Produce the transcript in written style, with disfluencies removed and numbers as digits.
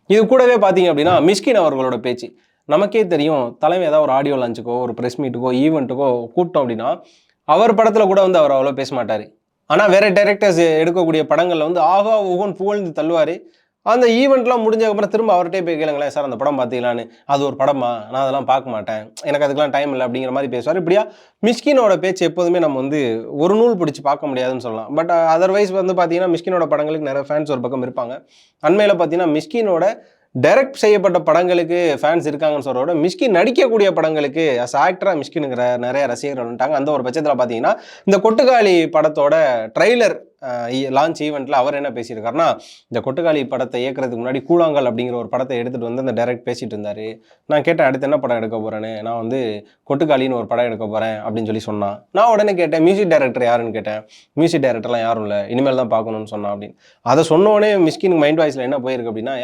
இது கூடவே பார்த்தீங்க அப்படின்னா, மிஷ்கின் அவர்களோட பேச்சு. நமக்கே தெரியும், தலைமை ஏதாவது ஒரு ஆடியோ லான்ச்சுக்கோ, ஒரு பிரஸ் மீட்டுக்கோ, ஈவென்ட்டுக்கோ கூப்பிட்டோம் அப்படின்னா, அவர் படத்துல கூட வந்து அவர் அவ்வளோ பேச மாட்டாரு. ஆனா வேற டைரக்டர்ஸ் எடுக்கக்கூடிய படங்கள்ல வந்து ஆகா, ஓஹோன்னு புகழ்ந்து தள்ளுவாரு. அந்த ஈவென்ட்லாம் முடிஞ்சதுக்கப்புறம் திரும்ப அவர்ட்டயே போய் கேளுங்களேன், "சார் அந்த படம் பார்த்தீங்களான்னு?" "அது ஒரு படமா? நான் அதெல்லாம் பார்க்க மாட்டேன். எனக்கு அதுக்கெல்லாம் டைம் இல்ல." அப்படிங்கிற மாரி பேசுவாரு. இப்படியா மிஷ்கினோட பேச்சு எப்போதுமே நம்ம வந்து ஒரு நூல் பிடிச்சு பார்க்க முடியாதுன்னு சொல்லலாம். பட் அதர்வைஸ் வந்து பார்த்தீங்கன்னா, மிஷ்கினோட படங்களுக்கு நெறைய ஃபேன்ஸ் ஒரு பக்கம் இருப்பாங்க. அண்மையில பார்த்தீங்கன்னா, மிஷ்கினோட டைரக்ட் செய்யப்பட்ட படங்களுக்கு ஃபேன்ஸ் இருக்காங்கன்னு சொல்றத விட, மிஷ்கின் நடிக்கக்கூடிய படங்களுக்கு ஆக்டரா மிஷ்கினுங்கிற நெறைய ரசிகர்கள் வந்துட்டாங்க. அந்த ஒரு பட்சத்தில பார்த்தீங்கன்னா, இந்த கொட்டுக்காளி படத்தோட ட்ரெய்லர் லான்ச் ஈவென்ட்ல அவர் என்ன பேசியிருக்காருன்னா, இந்த கொட்டுக்காளி படத்த இயக்குறதுக்கு முன்னாடி கூழாங்கல் அப்படிங்கிற ஒரு படத்த எடுத்துட்டு வந்து அந்த டைரக்ட் பேசிட்டு இருந்தாரு. நான் கேட்டேன், "அடுத்து என்ன படம் எடுக்க போறேன்னு?" "நான் வந்து கொட்டுக்காளின்னு ஒரு படம் எடுக்க போறேன்." அப்படின்னு சொல்லி சொன்னான். நான் உடனே கேட்டேன், "மியூசிக் டைரக்டர் யாருன்னு?" கேட்டேன். "மியூசிக் டைரக்டர்லாம் யாரும் இல்ல. இனிமேல் தான் பார்க்கணும்னு சொன்னான்." அப்படின்னு. அத சொன்ன உடனே மிஷ்கின் மைண்ட் வாய்ஸ்ல என்ன போயிருக்கு அப்படின்னா